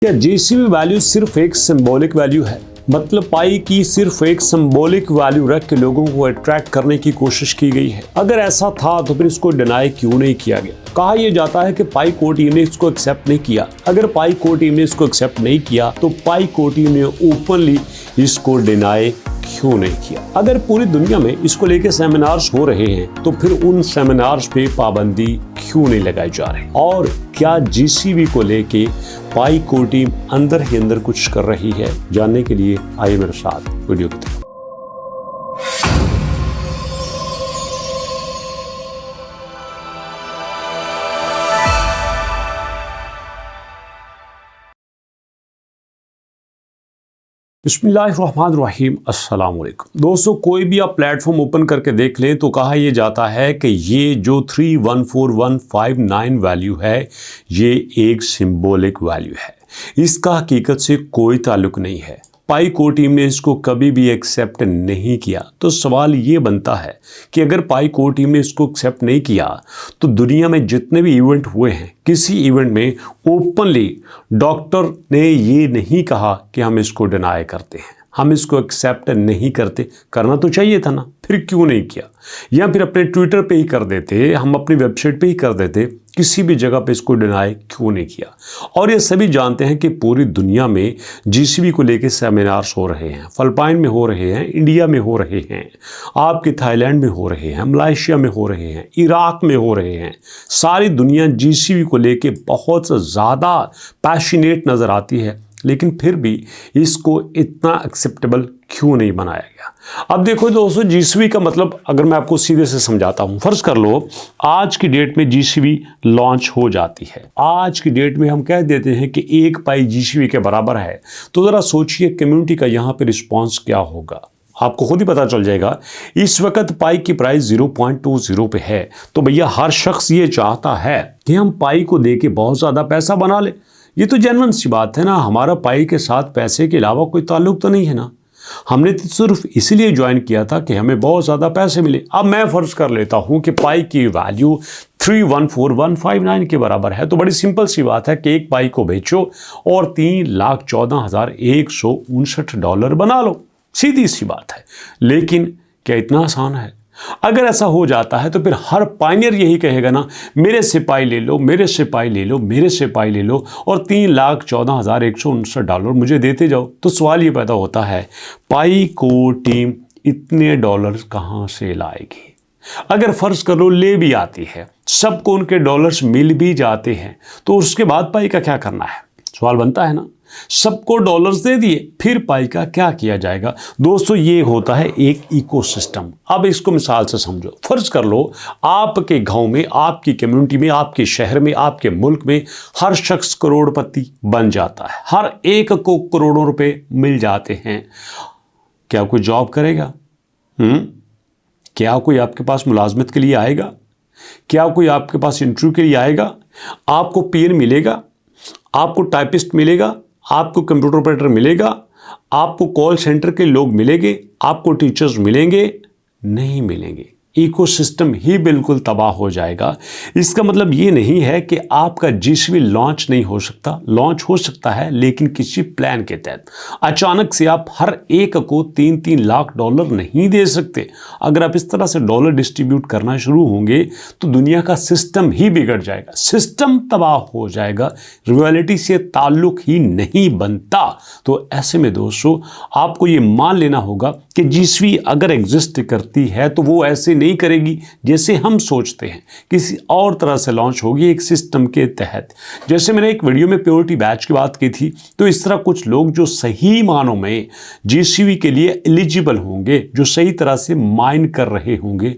क्या JCB value सिर्फ एक सिंबॉलिक वैल्यू है? मतलब पाई की सिर्फ एक सिंबॉलिक वैल्यू रख के लोगों को अट्रैक्ट करने की कोशिश की गई है। अगर ऐसा था तो फिर इसको डिनाई क्यों नहीं किया गया? कहा यह जाता है कि पाई को टीम ने इसको एक्सेप्ट नहीं किया। अगर पाई को टीम ने इसको एक्सेप्ट नहीं किया तो पाई को टीम ने ओपनली इसको डिनाई क्यों नहीं किया? अगर पूरी दुनिया में इसको लेके सेमिनार्स हो रहे हैं तो फिर उन सेमिनार्स पे पाबंदी क्यों नहीं लगाई जा रही? और क्या जीसीबी को लेके पाई को टीम अंदर ही अंदर कुछ कर रही है? जानने के लिए आइए मेरे साथ वीडियो की तरफ। बिस्मिल्लाहिर्रहमानिर्रहीम, अस्सलाम वालेकुम। दोस्तों, कोई भी आप प्लेटफॉर्म ओपन करके देख लें तो कहा यह जाता है कि ये जो 314159 वैल्यू है ये एक सिंबॉलिक वैल्यू है, इसका हकीकत से कोई ताल्लुक नहीं है। पाई को टीम ने इसको कभी भी एक्सेप्ट नहीं किया। तो सवाल ये बनता है कि अगर पाई को टीम ने इसको एक्सेप्ट नहीं किया तो दुनिया में जितने भी इवेंट हुए हैं, किसी इवेंट में ओपनली डॉक्टर ने ये नहीं कहा कि हम इसको डिनाई करते हैं, हम इसको एक्सेप्ट नहीं करते। करना तो चाहिए था ना, फिर क्यों नहीं किया? या फिर अपने ट्विटर पे ही कर देते, हम अपनी वेबसाइट पे ही कर देते, किसी भी जगह पे इसको डिनाई क्यों नहीं किया? और ये सभी जानते हैं कि पूरी दुनिया में जीसीबी को लेके सेमिनार्स हो रहे हैं, फिलिपाइन में हो रहे हैं, इंडिया में हो रहे हैं, आपके थाईलैंड में हो रहे हैं, मलेशिया में हो रहे हैं, इराक में हो रहे हैं। सारी दुनिया जीसीबी को लेके बहुत ज़्यादा पैशनेट नज़र आती है, लेकिन फिर भी इसको इतना एक्सेप्टेबल क्यों नहीं बनाया गया? अब देखो दोस्तों, जीसीबी का मतलब अगर मैं आपको सीधे से समझाता हूं, फर्ज कर लो आज की डेट में जीसीबी लॉन्च हो जाती है। आज की डेट में हम कह देते हैं कि एक पाई जीसीबी के बराबर है, तो ज़रा सोचिए कम्युनिटी का यहाँ पे रिस्पॉन्स क्या होगा, आपको खुद ही पता चल जाएगा। इस वक्त पाई की प्राइस 0.20 पे है, तो भैया हर शख्स ये चाहता है कि हम पाई को दे के बहुत ज़्यादा पैसा बना ले। ये तो जेन्युइन सी बात है ना, हमारा पाई के साथ पैसे के अलावा कोई ताल्लुक तो नहीं है ना। हमने तो सिर्फ इसीलिए ज्वाइन किया था कि हमें बहुत ज़्यादा पैसे मिले। अब मैं फ़र्ज़ कर लेता हूँ कि पाई की वैल्यू 314159 के बराबर है, तो बड़ी सिंपल सी बात है कि एक पाई को बेचो और $3,14,159 बना लो, सीधी सी बात है। लेकिन क्या इतना आसान है? अगर ऐसा हो जाता है तो फिर हर पायनियर यही कहेगा ना, मेरे से पाई ले लो, मेरे से पाई ले लो, मेरे से पाई ले लो और $3,14,159 मुझे देते जाओ। तो सवाल ये पैदा होता है, पाई को टीम इतने डॉलर्स कहाँ से लाएगी? अगर फर्ज करो ले भी आती है, सबको उनके डॉलर्स मिल भी जाते हैं, तो उसके बाद पाई का क्या करना है? सवाल बनता है ना। सबको डॉलर्स दे दिए, फिर पाई का क्या किया जाएगा? दोस्तों, ये होता है एक इकोसिस्टम। अब इसको मिसाल से समझो। फर्ज कर लो आपके गांव में, आपकी कम्युनिटी में, आपके शहर में, आपके मुल्क में हर शख्स करोड़पति बन जाता है, हर एक को करोड़ों रुपए मिल जाते हैं। क्या कोई जॉब करेगा? क्या कोई आपके पास मुलाजमत के लिए आएगा? क्या कोई आपके पास इंटरव्यू के लिए आएगा? आपको पीएन मिलेगा? आपको टाइपिस्ट मिलेगा? आपको कंप्यूटर ऑपरेटर मिलेगा? आपको कॉल सेंटर के लोग मिलेंगे? आपको टीचर्स मिलेंगे? नहीं मिलेंगे। इकोसिस्टम ही बिल्कुल तबाह हो जाएगा। इसका मतलब ये नहीं है कि आपका जीसीबी लॉन्च नहीं हो सकता, लॉन्च हो सकता है, लेकिन किसी प्लान के तहत। अचानक से आप हर एक को $3-3 लाख नहीं दे सकते। अगर आप इस तरह से डॉलर डिस्ट्रीब्यूट करना शुरू होंगे तो दुनिया का सिस्टम ही बिगड़ जाएगा, सिस्टम तबाह हो जाएगा, रियलिटी से ताल्लुक ही नहीं बनता। तो ऐसे में दोस्तों, आपको ये मान लेना होगा कि जीसीबी अगर एग्जिस्ट करती है तो वो ऐसे नहीं करेगी जैसे हम सोचते हैं, किसी और तरह से लॉन्च होगी, एक सिस्टम के तहत। जैसे मैंने एक वीडियो में प्योरिटी बैच की बात की थी, तो इस तरह कुछ लोग जो सही मानों में जीसीबी के लिए एलिजिबल होंगे, जो सही तरह से माइन कर रहे होंगे,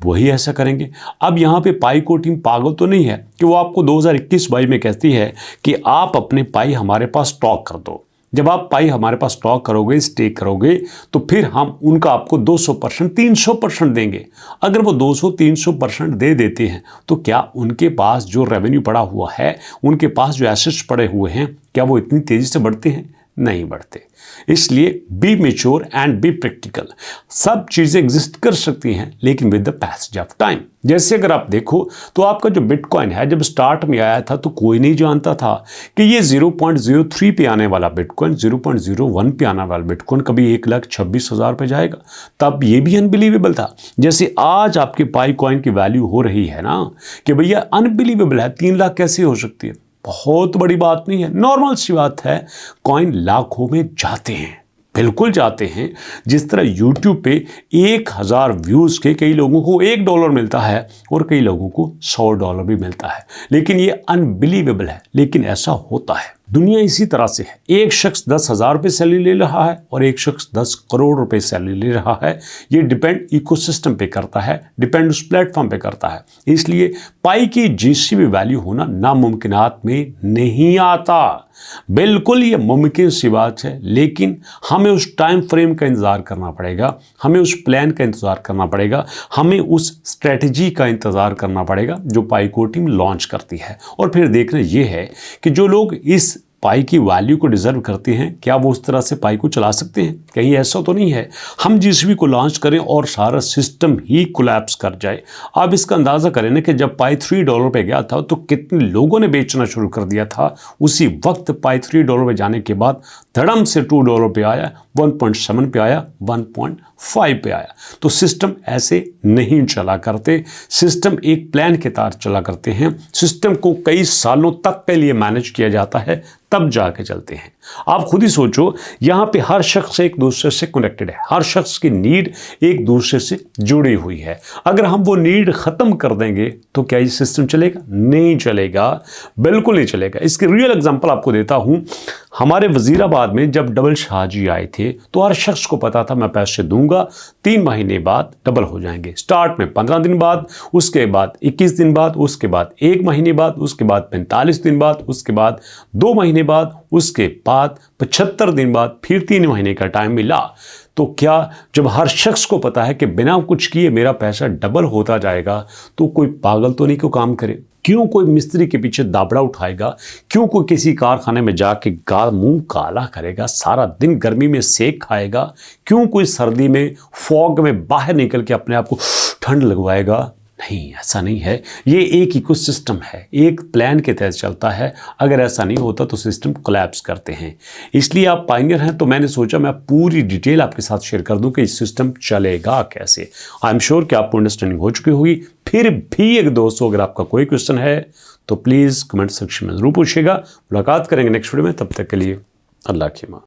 वही ऐसा करेंगे। अब यहाँ पे पाई को टीम पागल तो नहीं है कि वो आपको 2021-22 में कहती है कि आप अपने पाई हमारे पास स्टॉक कर दो। जब आप पाई हमारे पास स्टॉक करोगे, स्टेक करोगे, तो फिर हम उनका आपको 200%, 300% देंगे। अगर वो 200-300% दे देते हैं तो क्या उनके पास जो रेवेन्यू पड़ा हुआ है, उनके पास जो एसेट्स पड़े हुए हैं, क्या वो इतनी तेज़ी से बढ़ते हैं? नहीं बढ़ते। इसलिए B mature and be practical. सब चीज़ें एग्जिस्ट कर सकती हैं लेकिन with the passage of time. जैसे अगर आप देखो तो आपका जो बिटकॉइन है जब स्टार्ट में आया था तो कोई नहीं जानता था कि ये 0.03 पे आने वाला बिटकॉइन 0.01 पे आने वाला बिटकॉइन कभी 1,26,000 पे जाएगा। तब ये भी अनबिलीवेबल था। जैसे आज आपके पाई कॉइन की वैल्यू हो रही है ना कि भैया अनबिलीवेबल है, 3 लाख कैसे हो सकती है। बहुत बड़ी बात नहीं है, नॉर्मल सी बात है। कॉइन लाखों में जाते हैं, बिल्कुल जाते हैं। जिस तरह YouTube पे 1000 व्यूज़ के कई लोगों को $1 मिलता है और कई लोगों को $100 भी मिलता है, लेकिन ये अनबिलीवेबल है, लेकिन ऐसा होता है। दुनिया इसी तरह से है। एक शख्स 10,000 रुपये सैलरी ले रहा है और एक शख्स 10 करोड़ रुपए सैलरी ले रहा है। ये डिपेंड इकोसिस्टम पे करता है, डिपेंड उस प्लेटफॉर्म पे करता है। इसलिए पाई की जिसकी भी वैल्यू होना नामुमकिनात में नहीं आता। बिल्कुल ये मुमकिन सी बात है, लेकिन हमें उस टाइम फ्रेम का इंतज़ार करना पड़ेगा, हमें उस प्लान का इंतज़ार करना पड़ेगा, हमें उस स्ट्रेटजी का इंतज़ार करना पड़ेगा जो पाई को टीम लॉन्च करती है। और फिर देखना ये है कि जो लोग इस पाई की वैल्यू को डिजर्व करते हैं क्या वो उस तरह से पाई को चला सकते हैं। कहीं ऐसा तो नहीं है हम जिसभी को लॉन्च करें और सारा सिस्टम ही कोलैप्स कर जाए। आप इसका अंदाज़ा करें ना कि जब पाई $3 पे गया था तो कितने लोगों ने बेचना शुरू कर दिया था। उसी वक्त पाई $3 पे जाने के बाद धड़म से $2 पे आया, 1.7 पे आया, 1.5 पे आया। तो सिस्टम ऐसे नहीं चला करते। सिस्टम एक प्लान के तहत चला करते हैं। सिस्टम को कई सालों तक के लिए मैनेज किया जाता है, तब जाके चलते हैं। आप खुद ही सोचो, यहाँ पे हर शख्स एक दूसरे से कनेक्टेड है, हर शख्स की नीड एक दूसरे से जुड़ी हुई है। अगर हम वो नीड ख़त्म कर देंगे तो क्या ये सिस्टम चलेगा? नहीं चलेगा, बिल्कुल नहीं चलेगा। इसकी रियल एग्जांपल आपको देता हूँ। हमारे वजीराबाद में जब डबल शाहजी आए थे तो हर शख्स को पता था मैं पैसे दूंगा 3 महीने बाद डबल हो जाएंगे। स्टार्ट में 15 दिन बाद, उसके बाद 21 दिन बाद, उसके बाद 1 महीने बाद, उसके बाद 45 दिन बाद, उसके बाद 2 महीने बाद, उसके बाद 75 दिन बाद, फिर 3 महीने का टाइम मिला। तो क्या जब हर शख्स को पता है कि बिना कुछ किए मेरा पैसा डबल होता जाएगा तो कोई पागल तो नहीं क्यों काम करे? क्यों कोई मिस्त्री के पीछे दाबड़ा उठाएगा? क्यों कोई किसी कारखाने में जाके मुंह काला करेगा, सारा दिन गर्मी में सेक खाएगा? क्यों कोई सर्दी में फॉग में बाहर निकल के अपने आप को ठंड लगवाएगा? नहीं, ऐसा नहीं है। ये एक इकोसिस्टम है, एक प्लान के तहत चलता है। अगर ऐसा नहीं होता तो सिस्टम कोलैप्स करते हैं। इसलिए आप पायनियर हैं तो मैंने सोचा मैं पूरी डिटेल आपके साथ शेयर कर दूं कि इस सिस्टम चलेगा कैसे। आई एम श्योर कि आपको अंडरस्टैंडिंग हो चुकी होगी। फिर भी एक दोस्तों अगर आपका कोई क्वेश्चन है तो प्लीज़ कमेंट सेक्शन में ज़रूर पूछिएगा। मुलाकात करेंगे नेक्स्ट वीडियो में, तब तक के लिए अल्लाह की माँ।